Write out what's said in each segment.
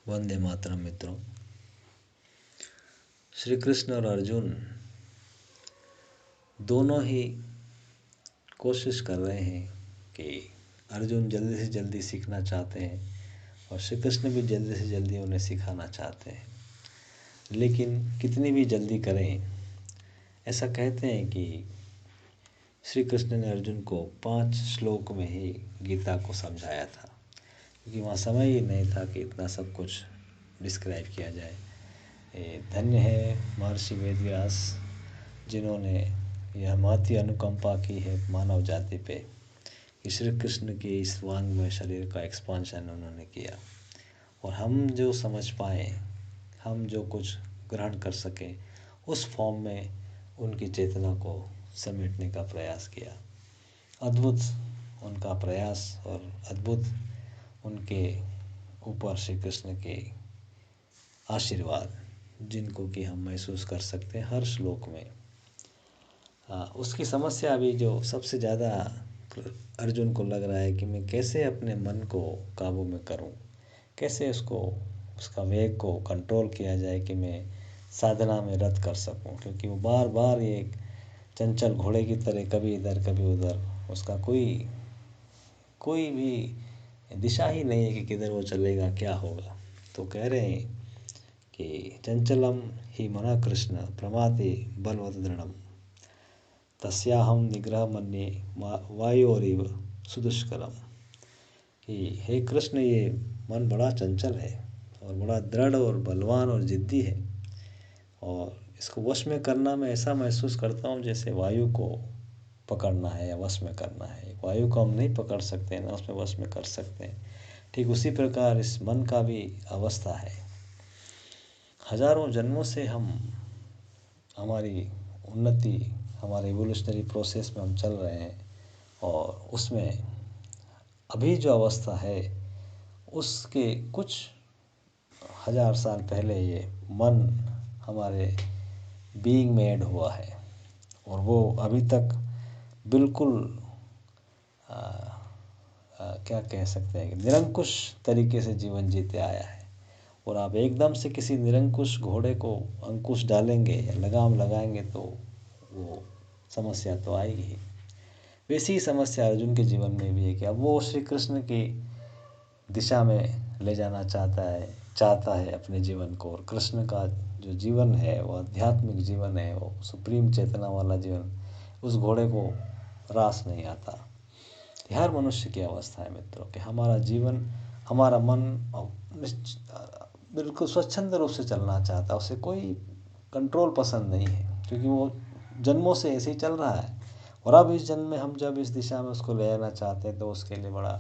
वंदे मातरम मित्रों। श्री कृष्ण और अर्जुन दोनों ही कोशिश कर रहे हैं कि अर्जुन जल्दी से जल्दी सीखना चाहते हैं और श्री कृष्ण भी जल्दी से जल्दी उन्हें सिखाना चाहते हैं। लेकिन कितनी भी जल्दी करें, ऐसा कहते हैं कि श्री कृष्ण ने अर्जुन को 5 श्लोक में ही गीता को समझाया था, क्योंकि वहाँ समय ही नहीं था कि इतना सब कुछ डिस्क्राइब किया जाए। धन्य है महर्षि वेदव्यास, जिन्होंने यह महती अनुकंपा की है मानव जाति पे कि श्री कृष्ण के इस वांग्मय शरीर का एक्सपांशन उन्होंने किया और हम जो समझ पाए, हम जो कुछ ग्रहण कर सकें, उस फॉर्म में उनकी चेतना को समेटने का प्रयास किया। अद्भुत उनका प्रयास और अद्भुत उनके ऊपर श्री कृष्ण के आशीर्वाद, जिनको कि हम महसूस कर सकते हैं हर श्लोक में। उसकी समस्या अभी जो सबसे ज़्यादा अर्जुन को लग रहा है कि मैं कैसे अपने मन को काबू में करूं, कैसे उसका वेग को कंट्रोल किया जाए कि मैं साधना में रत कर सकूं, क्योंकि वो बार बार ये चंचल घोड़े की तरह कभी इधर कभी उधर, उसका कोई भी दिशा ही नहीं है कि किधर वो चलेगा, क्या होगा। तो कह रहे हैं कि चंचलम ही मना कृष्ण प्रमाति बलवत दृढ़म तस्याहम निग्रह मन्ये वायोरिव सुदुष्करम, कि हे कृष्ण, ये मन बड़ा चंचल है और बड़ा दृढ़ और बलवान और जिद्दी है, और इसको वश में करना मैं ऐसा महसूस करता हूँ जैसे वायु को पकड़ना है या वश में करना है। वायु को हम नहीं पकड़ सकते, ना उसमें वश में कर सकते हैं। ठीक उसी प्रकार इस मन का भी अवस्था है। हजारों जन्मों से हमारी उन्नति, हमारे एवोल्यूशनरी प्रोसेस में हम चल रहे हैं, और उसमें अभी जो अवस्था है उसके कुछ हजार साल पहले ये मन हमारे बीइंग में ऐड हुआ है, और वो अभी तक बिल्कुल क्या कह सकते हैं कि निरंकुश तरीके से जीवन जीते आया है। और आप एकदम से किसी निरंकुश घोड़े को अंकुश डालेंगे या लगाम लगाएंगे तो वो समस्या तो आएगी ही। वैसी ही समस्या अर्जुन के जीवन में भी है कि अब वो श्री कृष्ण की दिशा में ले जाना चाहता है अपने जीवन को, और कृष्ण का जो जीवन है वो आध्यात्मिक जीवन है, वो सुप्रीम चेतना वाला जीवन, उस घोड़े को रास नहीं आता। हर मनुष्य की अवस्था है मित्रों कि हमारा जीवन, हमारा मन बिल्कुल स्वच्छंद रूप से चलना चाहता है, उसे कोई कंट्रोल पसंद नहीं है, क्योंकि वो जन्मों से ऐसे ही चल रहा है। और अब इस जन्म में हम जब इस दिशा में उसको ले जाना चाहते हैं तो उसके लिए बड़ा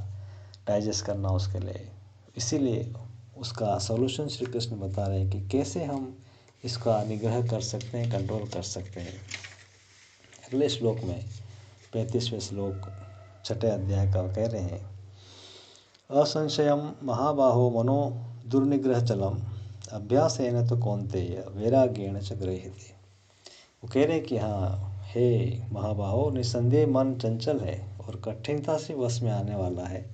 डाइजेस्ट करना उसके लिए, इसीलिए उसका सॉल्यूशन श्री कृष्ण बता रहे हैं कि कैसे हम इसका निग्रह कर सकते हैं, कंट्रोल कर सकते हैं। अगले श्लोक में 35वें श्लोक 6ठे अध्याय का कह रहे हैं, असंशयम महाबाहो मनो दुर्निग्रह चलम अभ्यासेन तो कौन्तेय वैराग्येण च गृह्यते। वो कह रहे हैं कि हाँ हे महाबाहो, निसंदेह मन चंचल है और कठिनता से वश में आने वाला है,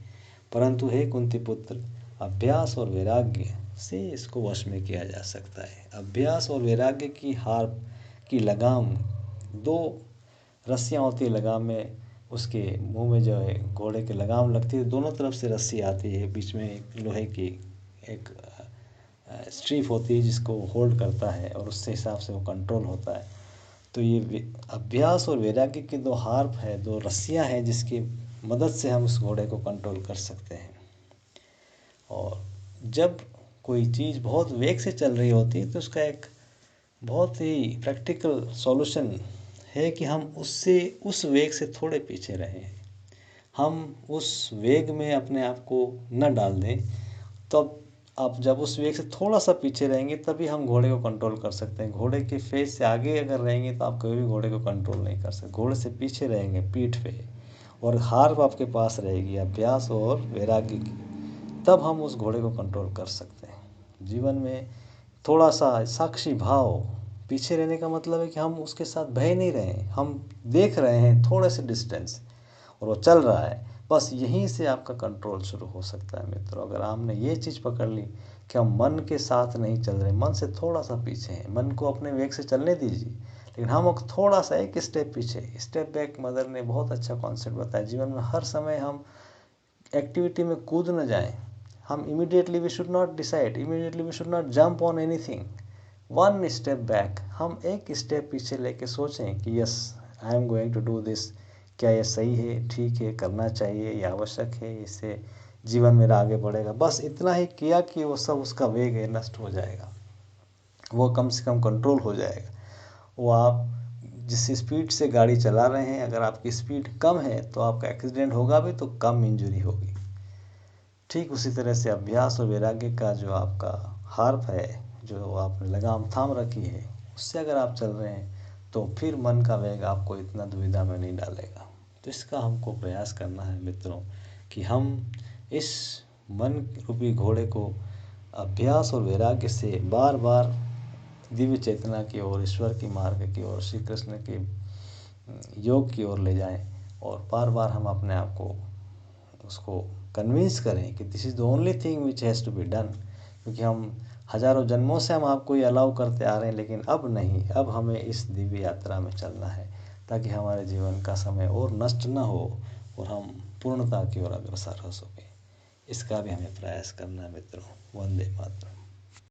परंतु हे कुंती पुत्र, अभ्यास और वैराग्य से इसको वश में किया जा सकता है। अभ्यास और वैराग्य की हार की लगाम, 2 रस्सियाँ होती है लगाम में, उसके मुंह में जो है घोड़े के लगाम लगती है, दोनों तरफ से रस्सी आती है, बीच में एक लोहे की एक स्ट्रीप होती है जिसको होल्ड करता है, और उससे हिसाब से वो कंट्रोल होता है। तो ये अभ्यास और वैराग्य की 2 हार्प है, 2 रस्सियाँ हैं जिसकी मदद से हम उस घोड़े को कंट्रोल कर सकते हैं। और जब कोई चीज़ बहुत वेग से चल रही होती है तो उसका एक बहुत ही प्रैक्टिकल सॉल्यूशन है कि हम उस वेग से थोड़े पीछे रहें, हम उस वेग में अपने आप को न डाल दें। तो आप जब उस वेग से थोड़ा सा पीछे रहेंगे तभी हम घोड़े को कंट्रोल कर सकते हैं। घोड़े के फेस से आगे अगर रहेंगे तो आप कभी भी घोड़े को कंट्रोल नहीं कर सकते। घोड़े से पीछे रहेंगे पीठ पे, और हार आपके पास रहेगी अभ्यास और वैराग्य की, तब हम उस घोड़े को कंट्रोल कर सकते हैं। जीवन में थोड़ा सा साक्षी भाव, पीछे रहने का मतलब है कि हम उसके साथ भय नहीं रहे हैं, हम देख रहे हैं थोड़े से डिस्टेंस और वो चल रहा है, बस यहीं से आपका कंट्रोल शुरू हो सकता है मित्रों। अगर आपने ये चीज़ पकड़ ली कि हम मन के साथ नहीं चल रहे, मन से थोड़ा सा पीछे हैं, मन को अपने वेग से चलने दीजिए, लेकिन हम थोड़ा सा एक स्टेप पीछे, स्टेप बैक। मदर ने बहुत अच्छा कॉन्सेप्ट बताया। जीवन में हर समय हम एक्टिविटी में कूद न जाएं। हम immediately we should not decide, immediately we should not jump on anything. One step back, हम एक स्टेप पीछे लेके सोचें कि yes I am going to do this. क्या ये सही है, ठीक है, करना चाहिए, ये आवश्यक है, इससे जीवन मेरा आगे बढ़ेगा। बस इतना ही किया कि वो सब उसका वेग है नष्ट हो जाएगा, वो कम से कम कंट्रोल हो जाएगा। वो आप जिस स्पीड से गाड़ी चला रहे हैं, अगर आपकी स्पीड कम है तो आपका एक्सीडेंट होगा भी तो कम इंजरी होगी। ठीक उसी तरह से अभ्यास और वैराग्य का जो आपका हार्प है, जो आपने लगाम थाम रखी है, उससे अगर आप चल रहे हैं तो फिर मन का वेग आपको इतना दुविधा में नहीं डालेगा। तो इसका हमको प्रयास करना है मित्रों कि हम इस मन रूपी घोड़े को अभ्यास और वैराग्य से बार बार दिव्य चेतना की ओर, ईश्वर की मार्ग की ओर, श्री कृष्ण के योग की ओर ले जाएं, और बार बार हम अपने आप को उसको कन्विंस करें कि this is the only thing which has to be done. क्योंकि हम हजारों जन्मों से हम आपको ये अलाउ करते आ रहे हैं, लेकिन अब नहीं, अब हमें इस दिव्य यात्रा में चलना है ताकि हमारे जीवन का समय और नष्ट ना हो और हम पूर्णता की ओर अग्रसर हो सकें। इसका भी हमें प्रयास करना है मित्रों। वंदे मातरम।